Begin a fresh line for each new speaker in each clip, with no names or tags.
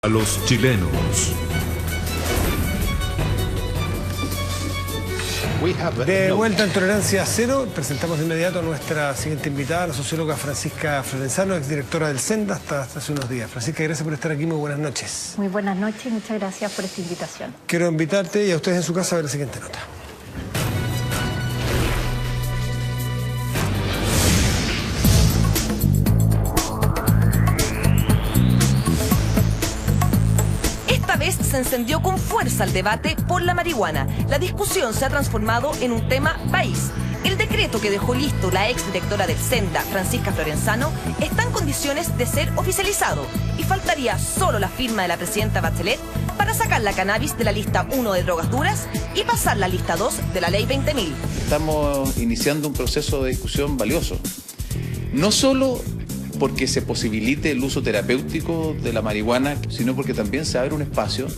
a los chilenos.
De vuelta en Tolerancia Cero, presentamos de inmediato a nuestra siguiente invitada, la socióloga Francisca Florenzano, exdirectora del Senda hasta hace unos días. Francisca, gracias por estar aquí, muy buenas noches.
Muy buenas noches, muchas gracias por esta invitación.
Quiero invitarte y a ustedes en su casa a ver la siguiente nota.
Se encendió con fuerza el debate por la marihuana. La discusión se ha transformado en un tema país. El decreto que dejó listo la exdirectora del Senda, Francisca Florenzano, está en condiciones de ser oficializado y faltaría solo la firma de la presidenta Bachelet para sacar la cannabis de la lista 1 de drogas duras y pasar la lista 2 de la ley 20.000.
Estamos iniciando un proceso de discusión valioso. No solo porque se posibilite el uso terapéutico de la marihuana, sino porque también se abre un espacio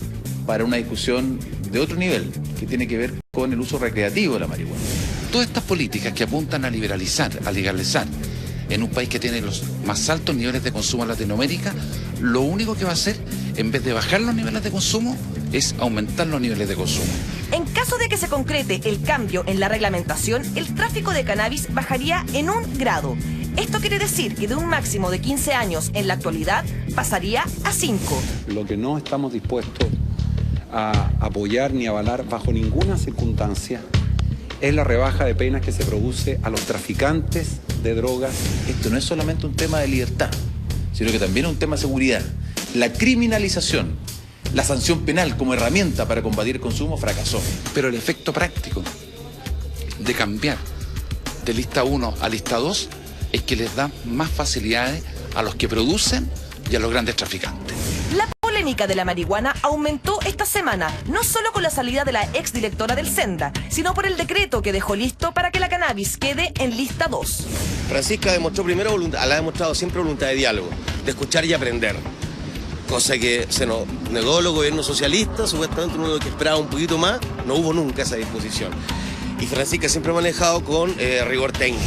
para una discusión de otro nivel, que tiene que ver con el uso recreativo de la marihuana.
Todas estas políticas que apuntan a liberalizar, a legalizar, en un país que tiene los más altos niveles de consumo en Latinoamérica, lo único que va a hacer, en vez de bajar los niveles de consumo, es aumentar los niveles de consumo.
En caso de que se concrete el cambio en la reglamentación, el tráfico de cannabis bajaría en 1 grado. Esto quiere decir que de un máximo de 15 años en la actualidad pasaría a 5.
Lo que no estamos dispuestos a apoyar ni avalar bajo ninguna circunstancia es la rebaja de penas que se produce a los traficantes de drogas.
Esto no es solamente un tema de libertad, sino que también es un tema de seguridad. La criminalización, la sanción penal como herramienta para combatir el consumo fracasó.
Pero el efecto práctico de cambiar de lista 1 a lista 2 es que les da más facilidades a los que producen y a los grandes traficantes.
La polémica de la marihuana aumentó esta semana, no solo con la salida de la exdirectora del Senda, sino por el decreto que dejó listo para que la cannabis quede en lista 2.
Francisca demostró primero ha demostrado siempre voluntad de diálogo, de escuchar y aprender. Cosa que se nos negó los gobiernos socialistas, supuestamente uno de los que esperaba un poquito más, no hubo nunca esa disposición. Y Francisca siempre ha manejado con rigor técnico.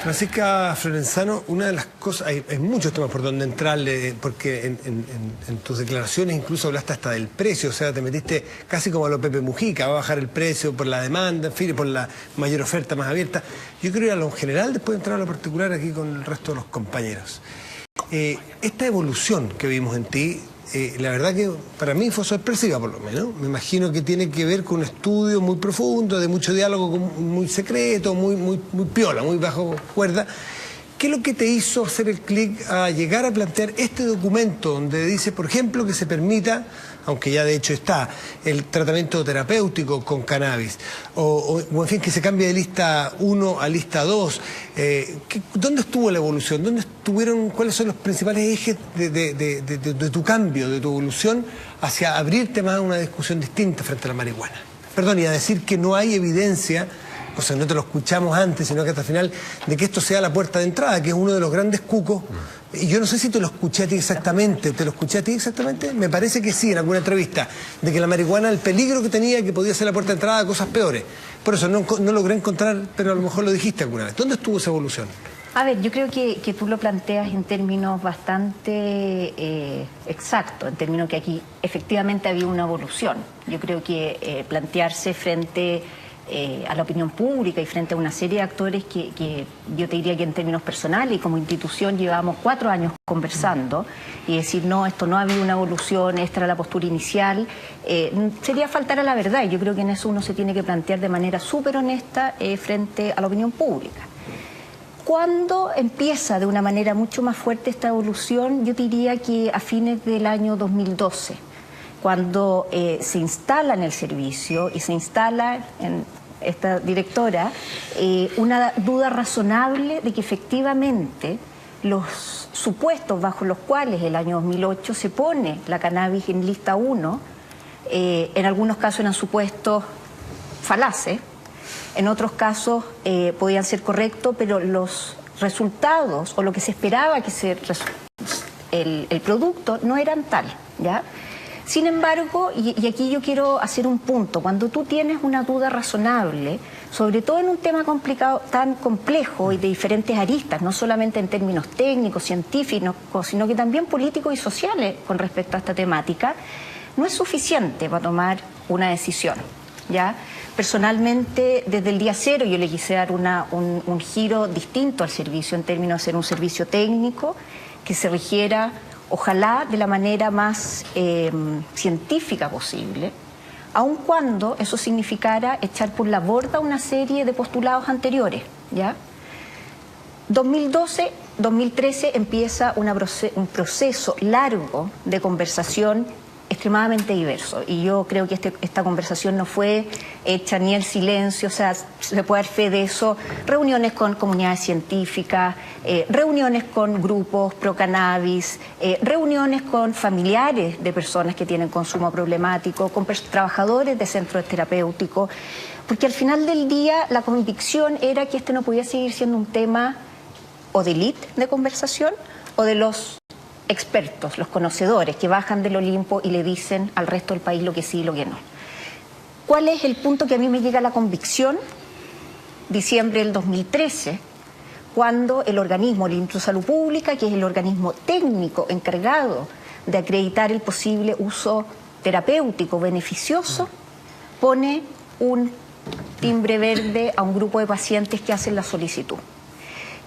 Francisca Florenzano, una de las cosas, hay muchos temas por donde entrarle, porque en tus declaraciones incluso hablaste hasta del precio, o sea, te metiste casi como a lo Pepe Mujica, va a bajar el precio por la demanda, en fin, por la mayor oferta más abierta. Yo quiero ir a lo general, después de entrar a lo particular aquí con el resto de los compañeros. Esta evolución que vimos en ti, la verdad que para mí fue sorpresiva, por lo menos. Me imagino que tiene que ver con un estudio muy profundo, de mucho diálogo muy secreto, muy piola, muy bajo cuerda. ¿Qué es lo que te hizo hacer el clic a llegar a plantear este documento donde dice, por ejemplo, que se permita, aunque ya de hecho está, el tratamiento terapéutico con cannabis, o en fin, que se cambie de lista 1 a lista 2? ¿Dónde estuvo la evolución? ¿Cuáles son los principales ejes de tu cambio, de tu evolución hacia abrirte más a una discusión distinta frente a la marihuana? Perdón, y a decir que no hay evidencia, o sea, no te lo escuchamos antes, sino que hasta el final, de que esto sea la puerta de entrada, que es uno de los grandes cucos. Y yo no sé si te lo escuché a ti exactamente. ¿Te lo escuché a ti exactamente? Me parece que sí, en alguna entrevista, de que la marihuana, el peligro que tenía, que podía ser la puerta de entrada a cosas peores. Por eso no logré encontrar, pero a lo mejor lo dijiste alguna vez. ¿Dónde estuvo esa evolución?
A ver, yo creo que tú lo planteas en términos bastante exactos, en términos que aquí efectivamente había una evolución. Yo creo que plantearse frente a la opinión pública y frente a una serie de actores que yo te diría que en términos personales y como institución llevamos 4 años conversando y decir, no, esto no ha habido una evolución, esta era la postura inicial, sería faltar a la verdad, y yo creo que en eso uno se tiene que plantear de manera súper honesta frente a la opinión pública. ¿Cuándo empieza de una manera mucho más fuerte esta evolución? Yo diría que a fines del año 2012, cuando se instala en el servicio y se instala en esta directora una duda razonable de que efectivamente los supuestos bajo los cuales el año 2008 se pone la cannabis en lista 1, en algunos casos eran supuestos falaces, en otros casos podían ser correctos, pero los resultados o lo que se esperaba que el producto no eran tal, ¿ya? Sin embargo, y aquí yo quiero hacer un punto, cuando tú tienes una duda razonable, sobre todo en un tema complicado, tan complejo y de diferentes aristas, no solamente en términos técnicos, científicos, sino que también políticos y sociales con respecto a esta temática, no es suficiente para tomar una decisión, ¿ya? Personalmente, desde el día cero yo le quise dar un giro distinto al servicio en términos de ser un servicio técnico que se rigiera, ojalá, de la manera más científica posible, aun cuando eso significara echar por la borda una serie de postulados anteriores, ¿ya? 2012, 2013 empieza un proceso largo de conversación extremadamente diverso, y yo creo que esta conversación no fue hecha ni en silencio, o sea, se puede dar fe de eso, reuniones con comunidades científicas, reuniones con grupos pro cannabis, reuniones con familiares de personas que tienen consumo problemático, con trabajadores de centros terapéuticos, porque al final del día la convicción era que este no podía seguir siendo un tema o de élite de conversación o de los expertos, los conocedores que bajan del Olimpo y le dicen al resto del país lo que sí y lo que no. ¿Cuál es el punto que a mí me llega a la convicción? Diciembre del 2013, cuando el organismo, el Instituto de Salud Pública, que es el organismo técnico encargado de acreditar el posible uso terapéutico beneficioso, pone un timbre verde a un grupo de pacientes que hacen la solicitud.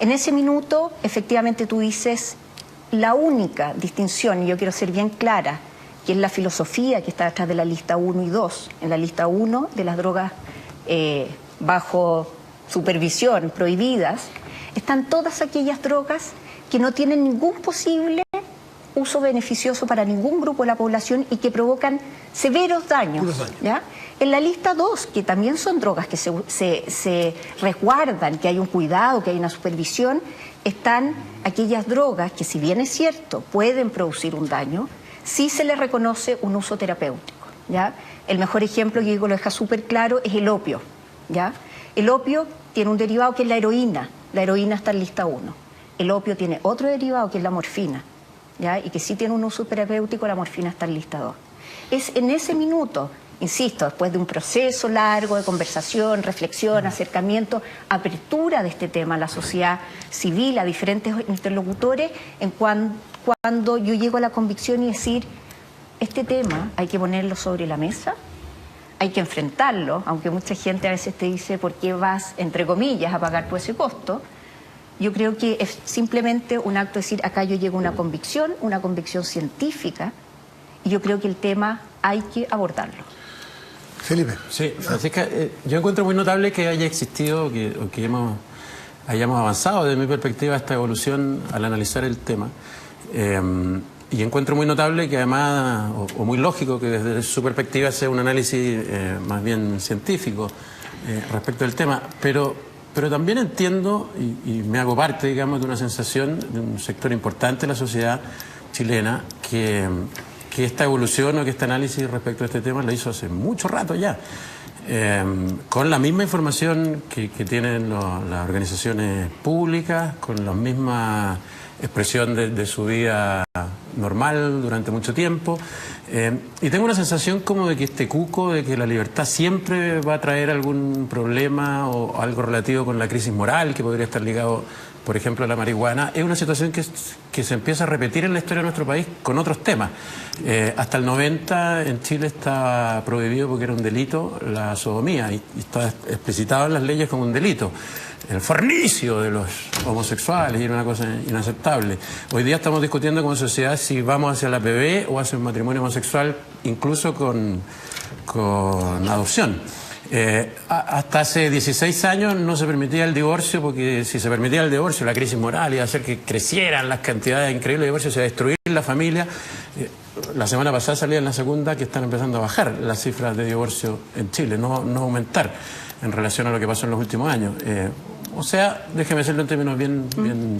En ese minuto, efectivamente, tú dices, la única distinción, y yo quiero ser bien clara, que es la filosofía que está detrás de la lista 1 y 2. En la lista 1 de las drogas bajo supervisión, prohibidas, están todas aquellas drogas que no tienen ningún posible uso beneficioso para ningún grupo de la población y que provocan severos daños, ¿ya? En la lista 2, que también son drogas que se resguardan, que hay un cuidado, que hay una supervisión, están aquellas drogas que, si bien es cierto, pueden producir un daño, sí se les reconoce un uso terapéutico, ¿ya? El mejor ejemplo, que digo, lo deja súper claro, es el opio, ¿ya? El opio tiene un derivado que es la heroína está en lista 1. El opio tiene otro derivado que es la morfina, ¿ya? Y que sí tiene un uso terapéutico, la morfina está en lista 2. Es en ese minuto, insisto, después de un proceso largo de conversación, reflexión, acercamiento, apertura de este tema a la sociedad civil, a diferentes interlocutores, cuando yo llego a la convicción y decir, este tema hay que ponerlo sobre la mesa, hay que enfrentarlo, aunque mucha gente a veces te dice, ¿por qué vas, entre comillas, a pagar por ese costo? Yo creo que es simplemente un acto de decir, acá yo llego a una convicción científica, y yo creo que el tema hay que abordarlo.
Felipe.
Sí, Francisca, yo encuentro muy notable que haya existido, que hayamos avanzado desde mi perspectiva esta evolución al analizar el tema. Y encuentro muy notable que además, o muy lógico, que desde su perspectiva sea un análisis más bien científico respecto del tema. Pero también entiendo y me hago parte, digamos, de una sensación de un sector importante de la sociedad chilena que esta evolución o que este análisis respecto a este tema lo hizo hace mucho rato ya, con la misma información que tienen las organizaciones públicas, con la misma expresión de su vida normal durante mucho tiempo, y tengo una sensación como de que este cuco de que la libertad siempre va a traer algún problema o algo relativo con la crisis moral que podría estar ligado, por ejemplo, a la marihuana, es una situación que se empieza a repetir en la historia de nuestro país con otros temas. Hasta el 90 en Chile estaba prohibido porque era un delito la sodomía y estaba explicitado en las leyes como un delito. El fornicio de los homosexuales y era una cosa inaceptable. Hoy día estamos discutiendo como sociedad si vamos hacia la PB o hacia un matrimonio homosexual, incluso con adopción. Hasta hace 16 años no se permitía el divorcio, porque si se permitía el divorcio, la crisis moral iba a hacer que crecieran las cantidades increíbles de divorcios, se iba a destruir la familia. La semana pasada salía en la segunda que están empezando a bajar las cifras de divorcio en Chile, no aumentar en relación a lo que pasó en los últimos años. O sea, déjeme hacerlo en términos bien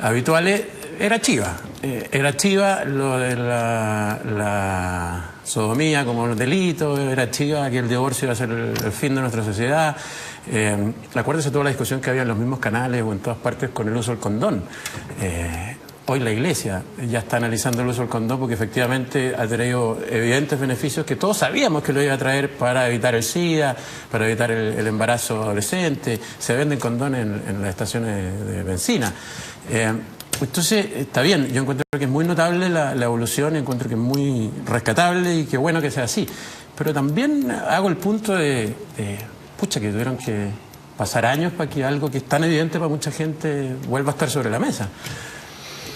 habituales, era chiva lo de la sodomía como un delito, era chiva que el divorcio iba a ser el fin de nuestra sociedad. Acuérdese toda la discusión que había en los mismos canales o en todas partes con el uso del condón. hoy la Iglesia ya está analizando el uso del condón porque efectivamente ha traído evidentes beneficios que todos sabíamos que lo iba a traer para evitar el SIDA, para evitar el embarazo adolescente. Se venden condones en las estaciones de benzina. Entonces, está bien, yo encuentro que es muy notable la evolución, encuentro que es muy rescatable y qué bueno que sea así. Pero también hago el punto pucha, que tuvieron que pasar años para que algo que es tan evidente para mucha gente vuelva a estar sobre la mesa.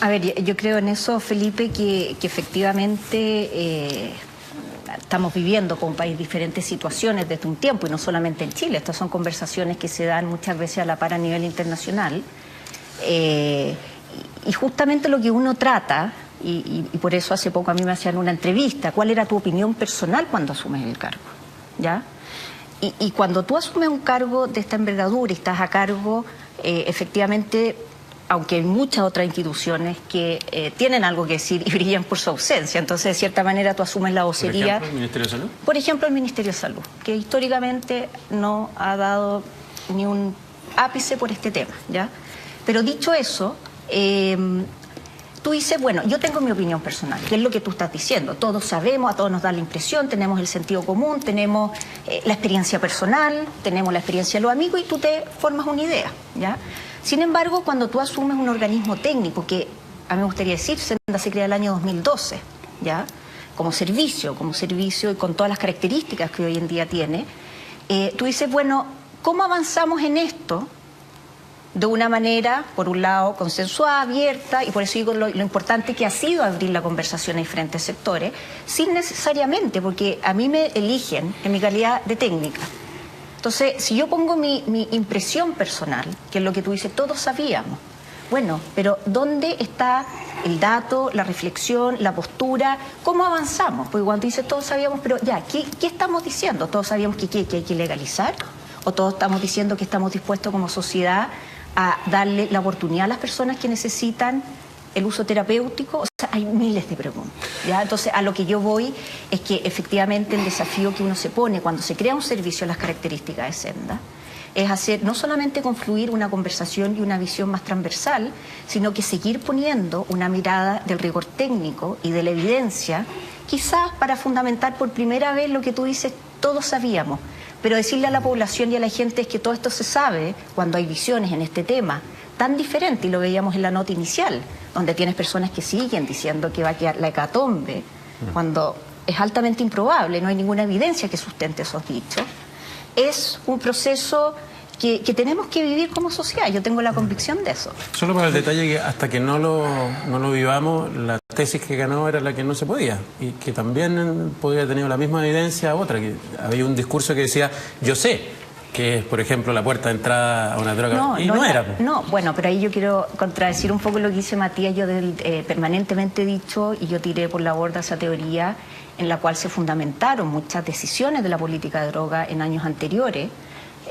A ver, yo creo en eso, Felipe, que efectivamente estamos viviendo como país diferentes situaciones desde un tiempo, y no solamente en Chile. Estas son conversaciones que se dan muchas veces a la par a nivel internacional. Y justamente lo que uno trata, y por eso hace poco a mí me hacían una entrevista, ¿cuál era tu opinión personal cuando asumes el cargo? ¿Ya? Y cuando tú asumes un cargo de esta envergadura y estás a cargo, efectivamente, aunque hay muchas otras instituciones que tienen algo que decir y brillan por su ausencia, entonces de cierta manera tú asumes la vocería.
¿Por ejemplo, el Ministerio de Salud?
Por ejemplo, el Ministerio de Salud, que históricamente no ha dado ni un ápice por este tema, ¿ya? Pero dicho eso, tú dices, bueno, yo tengo mi opinión personal, que es lo que tú estás diciendo. Todos sabemos, a todos nos da la impresión, tenemos el sentido común, tenemos la experiencia personal, tenemos la experiencia de los amigos y tú te formas una idea, ¿ya? Sin embargo, cuando tú asumes un organismo técnico, que a mí me gustaría decir, Senda se crea el año 2012, ¿ya? Como servicio y con todas las características que hoy en día tiene, tú dices, bueno, ¿cómo avanzamos en esto? De una manera, por un lado, consensuada, abierta, y por eso digo lo importante que ha sido abrir la conversación en diferentes sectores, sin necesariamente, porque a mí me eligen en mi calidad de técnica. Entonces, si yo pongo mi impresión personal, que es lo que tú dices, todos sabíamos, bueno, pero ¿dónde está el dato, la reflexión, la postura? ¿Cómo avanzamos? Porque cuando dices todos sabíamos, pero ya, ¿qué estamos diciendo? ¿Todos sabíamos que hay que legalizar? ¿O todos estamos diciendo que estamos dispuestos como sociedad a darle la oportunidad a las personas que necesitan el uso terapéutico? O sea, hay miles de preguntas, ¿ya? Entonces, a lo que yo voy es que efectivamente el desafío que uno se pone cuando se crea un servicio a las características de Senda es hacer no solamente confluir una conversación y una visión más transversal, sino que seguir poniendo una mirada del rigor técnico y de la evidencia, quizás para fundamentar por primera vez lo que tú dices, todos sabíamos. Pero decirle a la población y a la gente es que todo esto se sabe cuando hay visiones en este tema tan diferentes, y lo veíamos en la nota inicial, donde tienes personas que siguen diciendo que va a quedar la hecatombe, cuando es altamente improbable, no hay ninguna evidencia que sustente esos dichos. Es un proceso que tenemos que vivir como sociedad, yo tengo la convicción de eso.
Solo para el detalle que hasta que no lo vivamos, la tesis que ganó era la que no se podía, y que también podría haber tenido la misma evidencia otra, que había un discurso que decía, yo sé que es, por ejemplo, la puerta de entrada a una droga, y no era.
No, bueno, pero ahí yo quiero contradecir un poco lo que dice Matías. Yo permanentemente he dicho, y yo tiré por la borda esa teoría en la cual se fundamentaron muchas decisiones de la política de droga en años anteriores,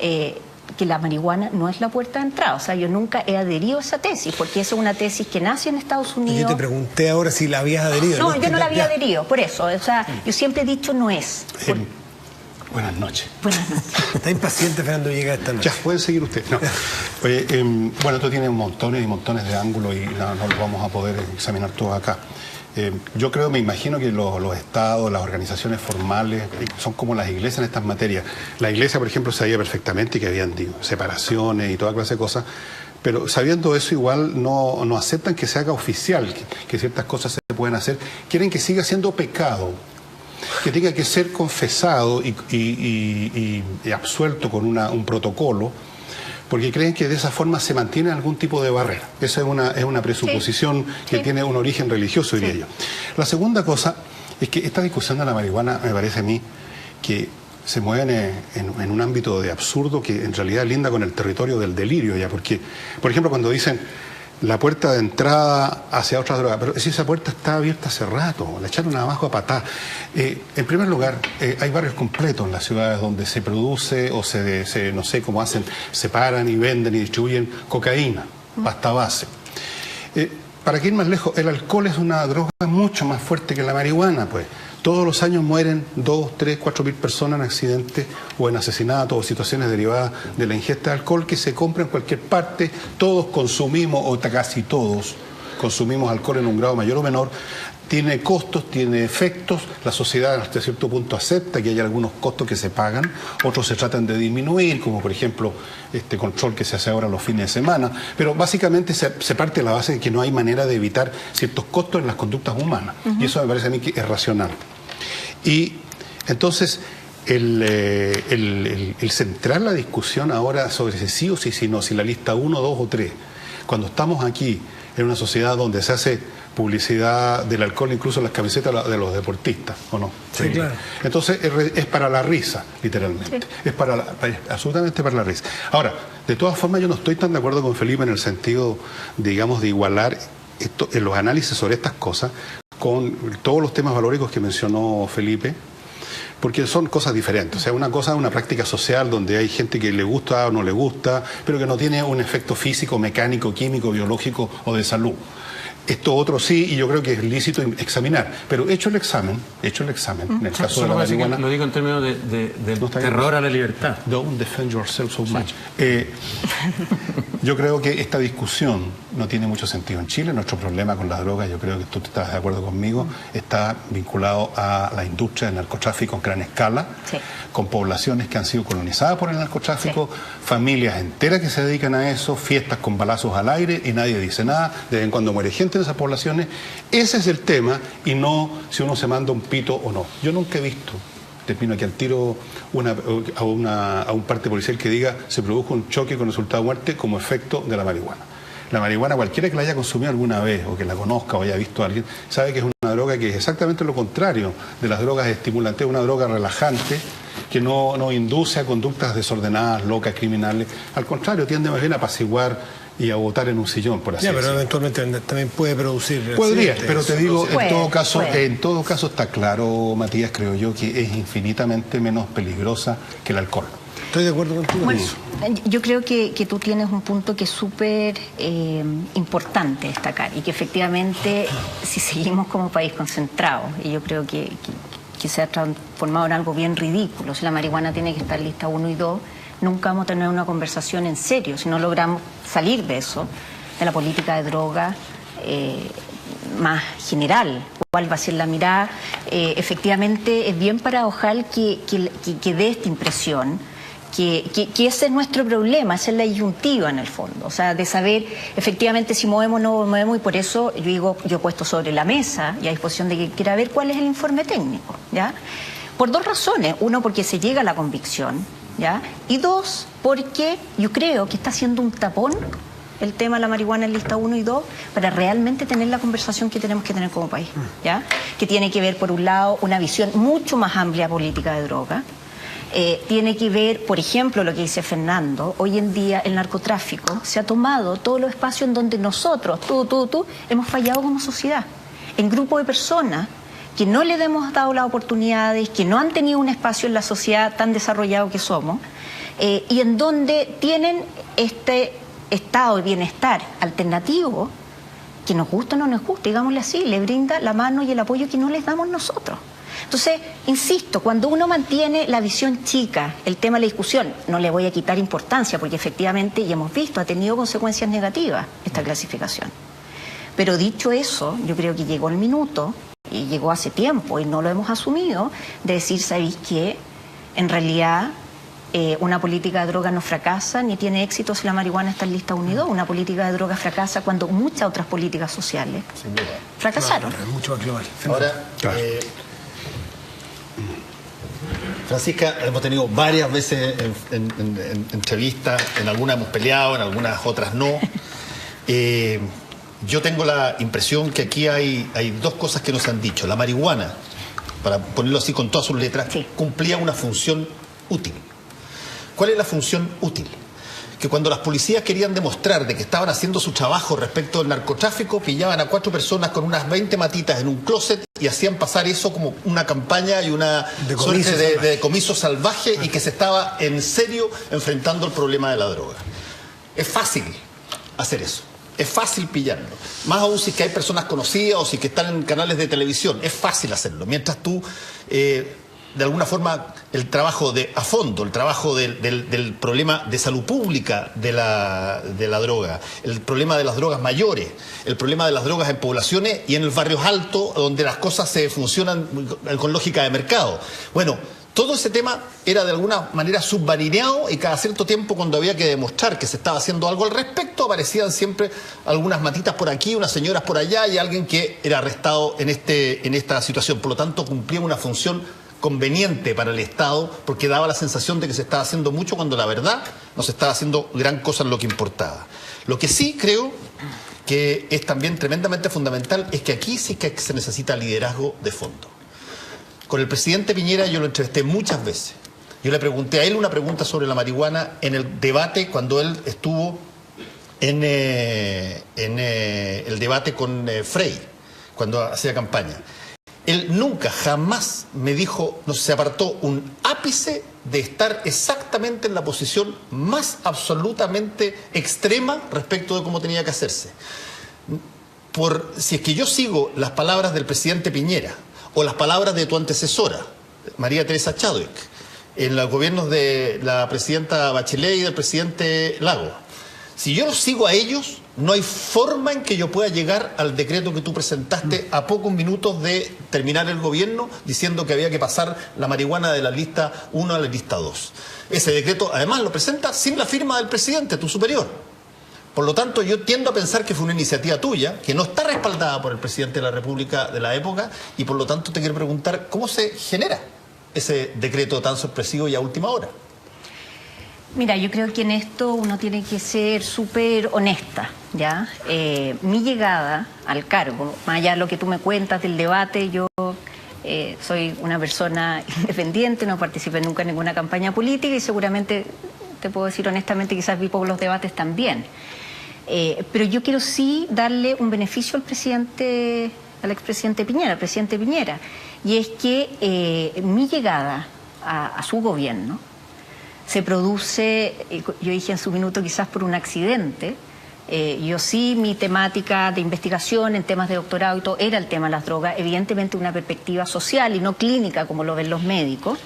que la marihuana no es la puerta de entrada. O sea, yo nunca he adherido a esa tesis, porque esa es una tesis que nace en Estados Unidos.
Yo te pregunté ahora si la habías adherido.
No, yo no la había adherido, por eso. O sea, yo siempre he dicho no es.
Buenas noches.
Buenas noches.
Está impaciente, Fernando, llega esta noche.
Ya, pueden seguir ustedes. No. Oye, bueno, esto tiene montones y montones de ángulos y no los vamos a poder examinar todos acá. Yo creo, me imagino que los estados, las organizaciones formales son como las iglesias en estas materias. La iglesia, por ejemplo, sabía perfectamente que habían separaciones y toda clase de cosas, pero sabiendo eso igual no aceptan que se haga oficial, que ciertas cosas se pueden hacer. Quieren que siga siendo pecado, que tenga que ser confesado y absuelto con un protocolo, porque creen que de esa forma se mantiene algún tipo de barrera. Esa es una presuposición que tiene un origen religioso, diría yo. La segunda cosa es que esta discusión de la marihuana me parece a mí que se mueve en un ámbito de absurdo que en realidad linda con el territorio del delirio ya, porque, por ejemplo, cuando dicen la puerta de entrada hacia otras drogas, pero si esa puerta está abierta hace rato, la echaron abajo a patá. En primer lugar, hay barrios completos en las ciudades donde se produce o no sé cómo hacen, separan y venden y distribuyen cocaína, pasta base. Para que ir más lejos, el alcohol es una droga mucho más fuerte que la marihuana, pues. Todos los años mueren 2, 3, 4 mil personas en accidentes o en asesinatos o situaciones derivadas de la ingesta de alcohol que se compra en cualquier parte. Todos consumimos, o casi todos, consumimos alcohol en un grado mayor o menor, tiene costos, tiene efectos, la sociedad hasta cierto punto acepta que hay algunos costos que se pagan, otros se tratan de disminuir, como por ejemplo este control que se hace ahora los fines de semana, pero básicamente se parte de la base de que no hay manera de evitar ciertos costos en las conductas humanas, y eso me parece a mí que es racional. Y entonces el centrar la discusión ahora sobre si sí o si no, si la lista 1, 2 o 3, cuando estamos aquí en una sociedad donde se hace publicidad del alcohol, incluso en las camisetas de los deportistas, ¿o no?
Sí, claro.
Entonces es para la risa, literalmente. Sí. Es absolutamente para la risa. Ahora, de todas formas, yo no estoy tan de acuerdo con Felipe en el sentido, digamos, de igualar en los análisis sobre estas cosas con todos los temas valóricos que mencionó Felipe, porque son cosas diferentes. O sea, una cosa es una práctica social donde hay gente que le gusta o no le gusta, pero que no tiene un efecto físico, mecánico, químico, biológico o de salud. Esto otro sí, y yo creo que es lícito examinar. Pero hecho el examen, en el caso de la marihuana...
Lo digo en términos de no terror a la libertad.
Don't defend yourself so much. Yo creo que esta discusión no tiene mucho sentido en Chile. Nuestro problema con las drogas, yo creo que tú estás de acuerdo conmigo, está vinculado a la industria del narcotráfico en gran escala, sí, con poblaciones que han sido colonizadas por el narcotráfico, sí, familias enteras que se dedican a eso, fiestas con balazos al aire y nadie dice nada, de vez en cuando muere gente en esas poblaciones. Ese es el tema, y no si uno se manda un pito o no. Yo nunca he visto, termino aquí al tiro, a un parte policial que diga se produjo un choque con resultado de muerte como efecto de la marihuana. La marihuana, cualquiera que la haya consumido alguna vez o que la conozca o haya visto a alguien, sabe que es una droga que es exactamente lo contrario de las drogas estimulantes, una droga relajante que no induce a conductas desordenadas, locas, criminales. Al contrario, tiende más bien a apaciguar y a botar en un sillón, por así decirlo.
Pero eventualmente también puede producir...
Podría, pero te digo, en todo caso está claro, Matías, creo yo, que es infinitamente menos peligrosa que el alcohol.
Estoy de acuerdo contigo.
Bueno, yo creo que tú tienes un punto que es súper importante destacar, y que efectivamente, si seguimos como país concentrado, y yo creo que se ha transformado en algo bien ridículo, si la marihuana tiene que estar lista 1 y 2, nunca vamos a tener una conversación en serio si no logramos salir de eso, de la política de droga más general. ¿Cuál va a ser la mirada? Efectivamente, es bien paradojal que dé esta impresión que ese es nuestro problema, esa es la disyuntiva en el fondo, o sea, de saber efectivamente si movemos o no movemos, y por eso yo he puesto sobre la mesa y a disposición de quien quiera ver cuál es el informe técnico, ¿ya? Por 2 razones. 1, porque se llega a la convicción, ¿ya? Y 2, porque yo creo que está haciendo un tapón el tema de la marihuana en lista 1 y 2 para realmente tener la conversación que tenemos que tener como país, ¿ya? Que tiene que ver, por un lado, una visión mucho más amplia política de droga. Tiene que ver, por ejemplo, lo que dice Fernando, hoy en día el narcotráfico se ha tomado todos los espacios en donde nosotros, tú, hemos fallado como sociedad, en grupo de personas que no le hemos dado las oportunidades, que no han tenido un espacio en la sociedad tan desarrollado que somos, y en donde tienen este estado de bienestar alternativo que nos gusta o no nos gusta, digámosle así, le brinda la mano y el apoyo que no les damos nosotros. Entonces, insisto, cuando uno mantiene la visión chica, el tema de la discusión, no le voy a quitar importancia, porque efectivamente, y hemos visto, ha tenido consecuencias negativas esta clasificación. Pero dicho eso, yo creo que llegó el minuto, y llegó hace tiempo, y no lo hemos asumido, de decir, ¿sabéis qué? En realidad, una política de droga no fracasa ni tiene éxito si la marihuana está en lista 1 y 2. Una política de droga fracasa cuando muchas otras políticas sociales fracasaron.
Claro, es mucho más global.
Ahora, Francisca, hemos tenido varias veces en entrevistas, en algunas hemos peleado, en algunas otras no. Yo tengo la impresión que aquí hay 2 cosas que nos han dicho. La marihuana, para ponerlo así con todas sus letras, sí, cumplía una función útil. ¿Cuál es la función útil? Que cuando las policías querían demostrar de que estaban haciendo su trabajo respecto del narcotráfico, pillaban a 4 personas con unas 20 matitas en un closet y hacían pasar eso como una campaña y una suerte de decomiso salvaje, y que se estaba en serio enfrentando el problema de la droga. Es fácil hacer eso. Es fácil pillarlo. Más aún si que hay personas conocidas o si que están en canales de televisión. Es fácil hacerlo. Mientras tú de alguna forma el trabajo a fondo, el trabajo del problema de salud pública de la droga, el problema de las drogas mayores, el problema de las drogas en poblaciones y en los barrios altos donde las cosas se funcionan con lógica de mercado. Bueno, todo ese tema era de alguna manera subvarineado y cada cierto tiempo, cuando había que demostrar que se estaba haciendo algo al respecto, aparecían siempre algunas matitas por aquí, unas señoras por allá y alguien que era arrestado en esta situación. Por lo tanto, cumplía una función conveniente para el Estado porque daba la sensación de que se estaba haciendo mucho cuando la verdad no se estaba haciendo gran cosa en lo que importaba. Lo que sí creo que es también tremendamente fundamental es que aquí sí que se necesita liderazgo de fondo. Con el presidente Piñera yo lo entrevisté muchas veces. Yo le pregunté a él una pregunta sobre la marihuana en el debate cuando él estuvo en el debate con Frey, cuando hacía campaña. Él nunca, jamás me dijo, no se apartó un ápice de estar exactamente en la posición más absolutamente extrema respecto de cómo tenía que hacerse. Si es que yo sigo las palabras del presidente Piñera o las palabras de tu antecesora, María Teresa Chadwick, en los gobiernos de la presidenta Bachelet y del presidente Lago, si yo los sigo a ellos, no hay forma en que yo pueda llegar al decreto que tú presentaste a pocos minutos de terminar el gobierno diciendo que había que pasar la marihuana de la lista 1 a la lista 2. Ese decreto además lo presenta sin la firma del presidente, tu superior. Por lo tanto, yo tiendo a pensar que fue una iniciativa tuya, que no está respaldada por el presidente de la República de la época, y por lo tanto te quiero preguntar cómo se genera ese decreto tan sorpresivo y a última hora.
Mira, yo creo que en esto uno tiene que ser súper honesta, ¿ya? Mi llegada al cargo, más allá de lo que tú me cuentas del debate, yo soy una persona independiente, no participé nunca en ninguna campaña política y seguramente, te puedo decir honestamente, quizás vi por los debates también. Pero yo quiero sí darle un beneficio al expresidente Piñera, al presidente Piñera, y es que mi llegada a su gobierno se produce, yo dije en su minuto, quizás por un accidente. Yo sí, mi temática de investigación en temas de doctorado y todo era el tema de las drogas, evidentemente una perspectiva social y no clínica como lo ven los médicos.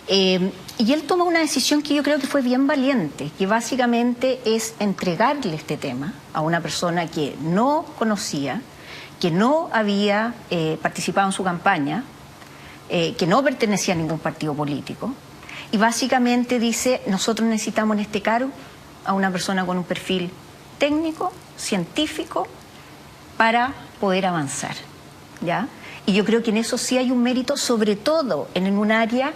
Y él toma una decisión que yo creo que fue bien valiente, que básicamente es entregarle este tema a una persona que no conocía, que no había participado en su campaña, que no pertenecía a ningún partido político. Y básicamente dice, nosotros necesitamos en este cargo a una persona con un perfil técnico, científico, para poder avanzar, ¿ya? Y yo creo que en eso sí hay un mérito, sobre todo en un área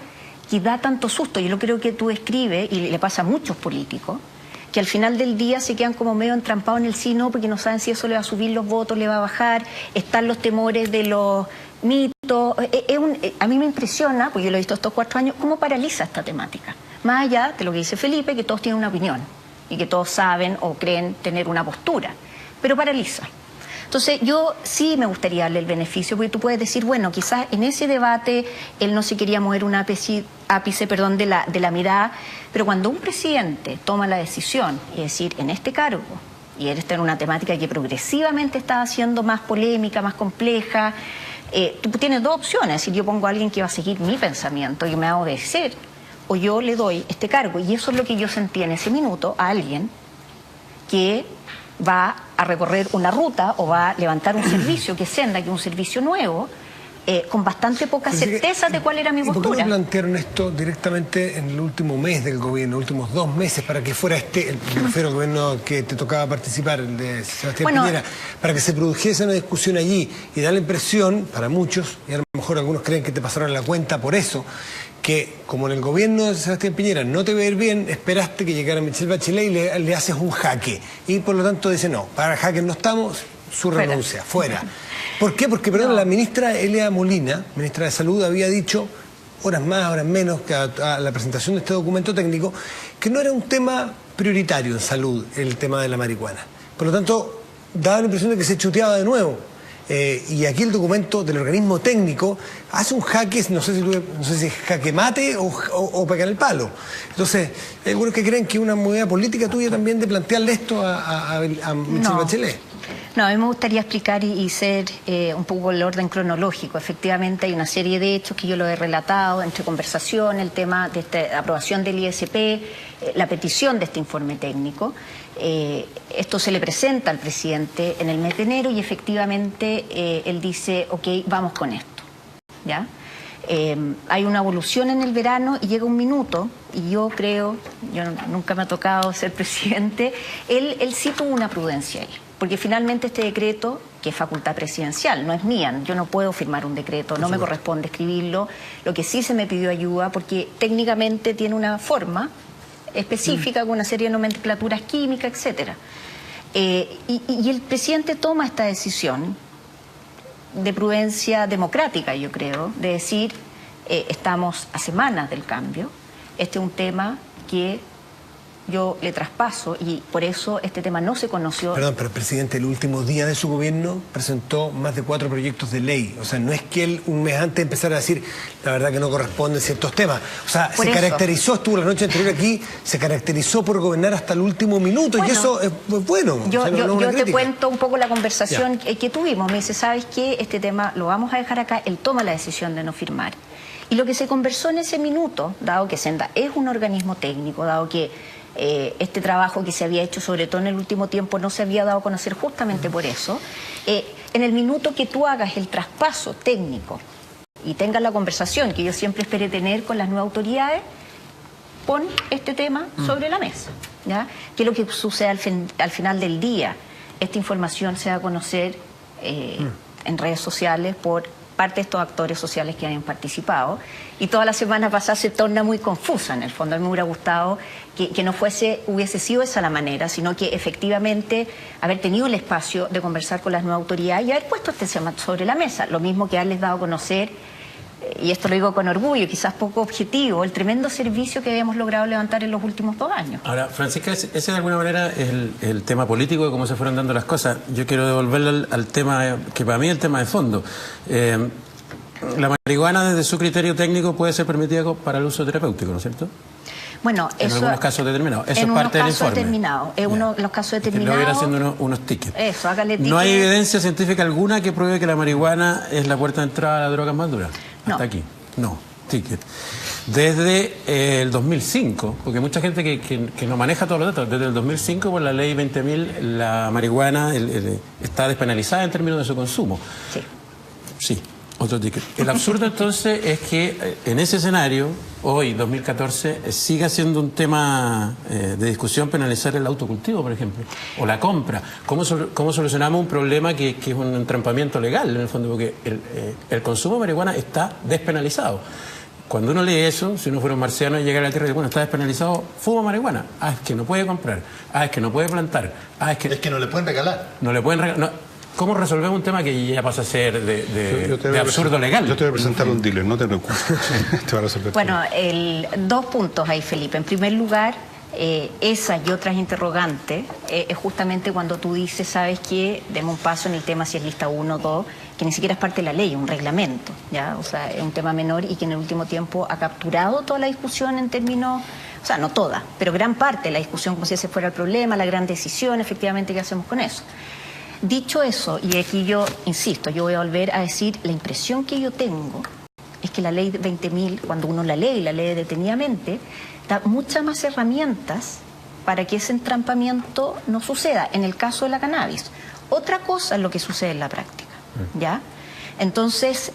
que da tanto susto. Yo lo creo que tú escribes, y le pasa a muchos políticos, que al final del día se quedan como medio entrampados en el sí, no, porque no saben si eso le va a subir los votos, le va a bajar, están los temores de los mitos. A mí me impresiona, porque yo lo he visto estos 4 años, cómo paraliza esta temática. Más allá de lo que dice Felipe, que todos tienen una opinión y que todos saben o creen tener una postura, pero paraliza. Entonces yo sí me gustaría darle el beneficio, porque tú puedes decir, bueno, quizás en ese debate él no se quería mover un ápice de la mirada, pero cuando un presidente toma la decisión y decir, en este cargo, y él está en una temática que progresivamente está haciendo más polémica, más compleja, tú tienes 2 opciones. Si yo pongo a alguien que va a seguir mi pensamiento y me va a obedecer, o yo le doy este cargo. Y eso es lo que yo sentí en ese minuto a alguien que va a recorrer una ruta o va a levantar un servicio que es Senda, que es un servicio nuevo, con bastante poca certeza de cuál era mi postura.
¿Por qué no plantearon esto directamente en el último mes del gobierno, los últimos 2 meses, para que fuera me refiero al gobierno que te tocaba participar, el de Sebastián Piñera, para que se produjese una discusión allí y da la impresión, para muchos, y a lo mejor algunos creen que te pasaron la cuenta por eso, que como en el gobierno de Sebastián Piñera no te va a ir bien, esperaste que llegara Michelle Bachelet y le haces un jaque. Y por lo tanto dice, no, para jaque no estamos, su renuncia, fuera. ¿Por qué? Porque, perdón, la ministra Elia Molina, ministra de Salud, había dicho, horas más, horas menos, que a la presentación de este documento técnico, que no era un tema prioritario en salud el tema de la marihuana. Por lo tanto, daba la impresión de que se chuteaba de nuevo. Y aquí el documento del organismo técnico hace un jaque, no sé si es jaque mate o pegar el palo. Entonces, hay algunos que creen que una movida política tuya también de plantearle esto a Michelle Bachelet.
No, a mí me gustaría explicar y ser un poco el orden cronológico. Efectivamente hay una serie de hechos que yo lo he relatado, entre conversación, el tema de esta aprobación del ISP, la petición de este informe técnico. Esto se le presenta al presidente en el mes de enero y efectivamente él dice, ok, vamos con esto, ¿ya? Hay una evolución en el verano y llega un minuto, y yo creo, nunca me ha tocado ser presidente, él sí tuvo una prudencia ahí. Porque finalmente este decreto, que es facultad presidencial, no es mía, yo no puedo firmar un decreto, no me corresponde escribirlo. Lo que sí se me pidió ayuda, porque técnicamente tiene una forma específica, con una serie de nomenclaturas químicas, etcétera. Y el presidente toma esta decisión de prudencia democrática, yo creo, de decir, estamos a semanas del cambio, este es un tema que yo le traspaso y por eso este tema no se conoció.
Perdón, pero el presidente el último día de su gobierno presentó más de 4 proyectos de ley. O sea, no es que él un mes antes empezara a decir la verdad que no corresponden ciertos temas. O sea, se caracterizó, estuvo la noche anterior aquí, se caracterizó por gobernar hasta el último minuto, y eso es bueno.
Yo
te
te cuento un poco la conversación que tuvimos. Me dice, ¿sabes qué? Este tema lo vamos a dejar acá. Él toma la decisión de no firmar. Y lo que se conversó en ese minuto, dado que Senda es un organismo técnico, dado que este trabajo que se había hecho, sobre todo en el último tiempo, no se había dado a conocer justamente por eso. En el minuto que tú hagas el traspaso técnico y tengas la conversación que yo siempre esperé tener con las nuevas autoridades, pon este tema sobre la mesa, ¿ya? ¿Qué es lo que sucede al final del día? Esta información se va a conocer en redes sociales por parte de estos actores sociales que hayan participado, y toda la semana pasada se torna muy confusa en el fondo. A mí me hubiera gustado que no hubiese sido esa la manera, sino que efectivamente haber tenido el espacio de conversar con las nuevas autoridades y haber puesto este tema sobre la mesa, lo mismo que haberles dado a conocer, y esto lo digo con orgullo, quizás poco objetivo, el tremendo servicio que habíamos logrado levantar en los últimos 2 años. Ahora,
Francisca, ese de alguna manera es el tema político de cómo se fueron dando las cosas. Yo quiero devolverle al tema, que para mí es el tema de fondo. La marihuana, desde su criterio técnico, puede ser permitida para el uso terapéutico, ¿no es cierto?
Bueno,
en algunos casos determinados. Eso es parte del informe.
En uno de los casos determinados.
Lo voy a ir haciendo unos tickets.
Eso, hágale tickets.
No hay evidencia científica alguna que pruebe que la marihuana es la puerta de entrada a las drogas más duras.
No.
Hasta aquí. No. Ticket. Desde el 2005, porque mucha gente que no maneja todos los datos, desde el 2005 por la ley 20.000 la marihuana está despenalizada en términos de su consumo.
Sí.
Sí. Otro ticket. El absurdo entonces es que en ese escenario, hoy, 2014, siga siendo un tema de discusión penalizar el autocultivo, por ejemplo, o la compra. ¿Cómo solucionamos un problema que es un entrampamiento legal, en el fondo? Porque el consumo de marihuana está despenalizado. Cuando uno lee eso, si uno fuera un marciano y llegara a la Tierra y dice, bueno, está despenalizado, fuma marihuana. Ah, es que no puede comprar. Ah, es que no puede plantar. Ah, es que
no le pueden regalar.
No le pueden regalar. No. ¿Cómo resolvemos un tema que ya pasa a ser de absurdo legal?
Yo te voy a presentar un dealer, no te preocupes. Te va a resolver.
Bueno, 2 puntos ahí, Felipe. En primer lugar, esas y otras interrogantes es justamente cuando tú dices, ¿sabes qué? Demos un paso en el tema si es lista 1 o 2, que ni siquiera es parte de la ley, un reglamento, ¿ya? O sea, es un tema menor y que en el último tiempo ha capturado toda la discusión en términos, o sea, no toda, pero gran parte de la discusión como si ese fuera el problema, la gran decisión, efectivamente, ¿qué hacemos con eso? Dicho eso, y aquí yo insisto, yo voy a volver a decir, la impresión que yo tengo es que la ley 20.000, cuando uno la lee detenidamente, da muchas más herramientas para que ese entrampamiento no suceda, en el caso de la cannabis. Otra cosa es lo que sucede en la práctica, ¿ya? Entonces,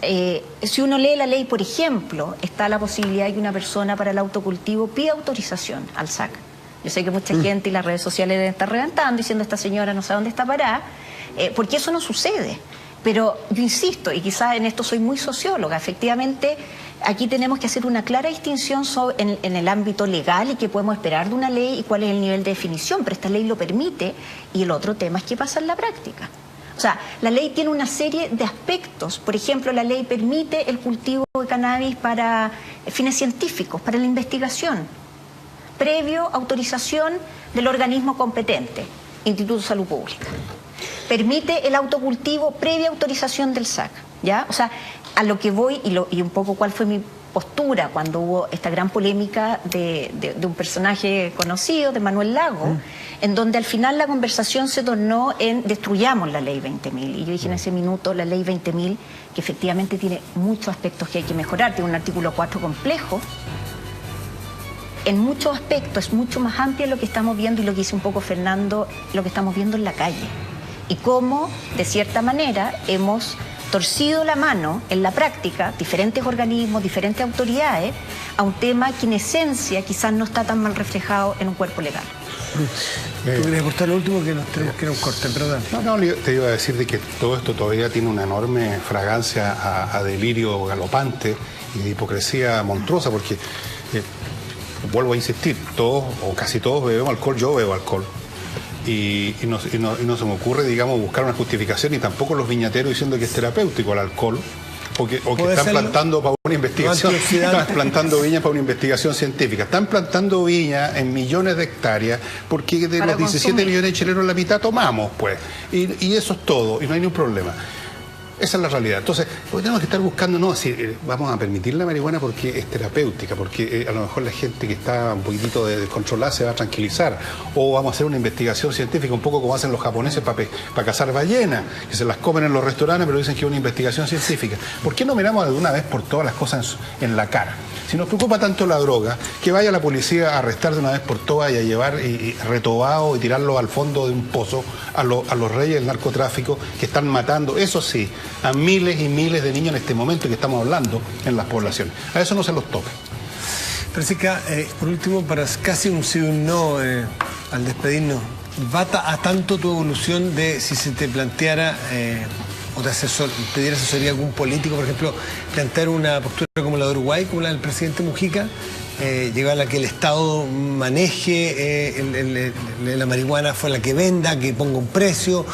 si uno lee la ley, por ejemplo, está la posibilidad de que una persona para el autocultivo pida autorización al SAC. Yo sé que mucha gente y las redes sociales deben estar reventando diciendo esta señora no sabe dónde está parada, porque eso no sucede. Pero yo insisto, y quizás en esto soy muy socióloga, efectivamente aquí tenemos que hacer una clara distinción en el ámbito legal y qué podemos esperar de una ley y cuál es el nivel de definición, pero esta ley lo permite, y el otro tema es qué pasa en la práctica. O sea, la ley tiene una serie de aspectos. Por ejemplo, la ley permite el cultivo de cannabis para fines científicos, para la investigación, previo autorización del organismo competente, Instituto de Salud Pública. Permite el autocultivo previa autorización del SAC, ¿ya? O sea, a lo que voy y un poco cuál fue mi postura cuando hubo esta gran polémica de un personaje conocido, de Manuel Lago, en donde al final la conversación se tornó en destruyamos la ley 20.000. Y yo dije en ese minuto, la ley 20.000, que efectivamente tiene muchos aspectos que hay que mejorar, tiene un artículo 4 complejo, en muchos aspectos es mucho más amplia lo que estamos viendo y lo que dice un poco Fernando, lo que estamos viendo en la calle. Y cómo, de cierta manera, hemos torcido la mano en la práctica, diferentes organismos, diferentes autoridades, a un tema que en esencia quizás no está tan mal reflejado en un cuerpo legal.
¿Tú querías aportar lo último que nos tenemos que ir a un corte? Perdón.
No, te iba a decir de que todo esto todavía tiene una enorme fragancia a delirio galopante y de hipocresía monstruosa, porque, vuelvo a insistir, todos o casi todos bebemos alcohol, yo bebo alcohol. Y no se me ocurre, digamos, buscar una justificación, y tampoco los viñateros diciendo que es terapéutico el alcohol, o que están plantando para una investigación, están plantando viñas para una investigación científica, están plantando viñas en millones de hectáreas, porque de los 17 millones de chilenos la mitad tomamos, pues, y eso es todo, y no hay ningún problema. Esa es la realidad. Entonces, lo que tenemos que estar buscando, no, si vamos a permitir la marihuana porque es terapéutica, porque a lo mejor la gente que está un poquitito descontrolada se va a tranquilizar, o vamos a hacer una investigación científica, un poco como hacen los japoneses para cazar ballenas, que se las comen en los restaurantes, pero dicen que es una investigación científica. ¿Por qué no miramos de una vez por todas las cosas en la cara? Si nos preocupa tanto la droga, que vaya la policía a arrestar de una vez por todas y a llevar retobado y tirarlo al fondo de un pozo a los reyes del narcotráfico que están matando, eso sí, a miles y miles de niños en este momento que estamos hablando en las poblaciones. A eso no se los toca.
Francisca, por último, para casi un sí o un no, al despedirnos, ¿va a tanto tu evolución de si se te planteara o te pediera asesoría a algún político, por ejemplo, plantear una postura como la de Uruguay, como la del presidente Mujica, llegar a que el Estado maneje la marihuana, fue la que venda, que ponga un precio,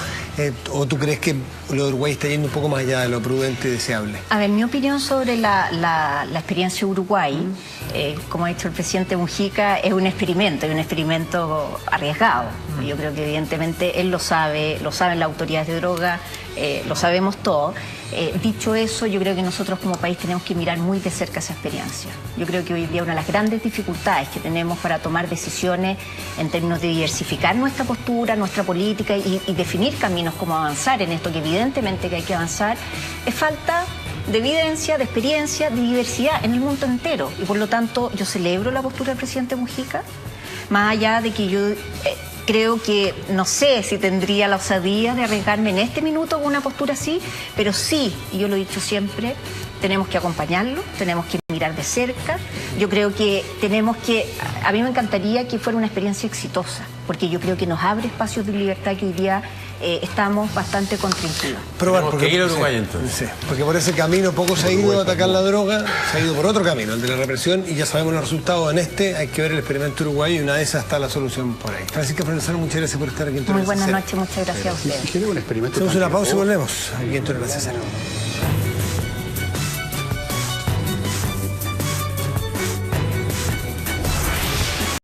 o tú crees que lo de Uruguay está yendo un poco más allá de lo prudente y deseable?
A ver, mi opinión sobre la experiencia de Uruguay, como ha dicho el presidente Mujica, es un experimento arriesgado. Yo creo que evidentemente él lo saben las autoridades de droga, lo sabemos todos. Dicho eso, yo creo que nosotros como país tenemos que mirar muy de cerca esa experiencia. Yo creo que hoy día una de las grandes dificultades que tenemos para tomar decisiones en términos de diversificar nuestra postura, nuestra política y definir caminos como avanzar en esto, que evidentemente que hay que avanzar, es falta de evidencia, de experiencia, de diversidad en el mundo entero. Y por lo tanto, yo celebro la postura del presidente Mujica, más allá de que yo creo que no sé si tendría la osadía de arriesgarme en este minuto con una postura así, pero sí, y yo lo he dicho siempre, tenemos que acompañarlo, tenemos que mirar de cerca. Yo creo que a mí me encantaría que fuera una experiencia exitosa, porque yo creo que nos abre espacios de libertad que hoy día estamos bastante contraintuidos.
Probar,
porque ir a Uruguay entonces.
Sí, porque por ese camino poco se ha ido a atacar la droga, se ha ido por otro camino, el de la represión, y ya sabemos los resultados en hay que ver el experimento uruguayo y una de esas está la solución por ahí. Francisca Provenzano, muchas gracias por estar aquí en Torre.
Muy buenas noches, muchas gracias a ustedes.
Hacemos una pausa y volvemos aquí en Torre Cero.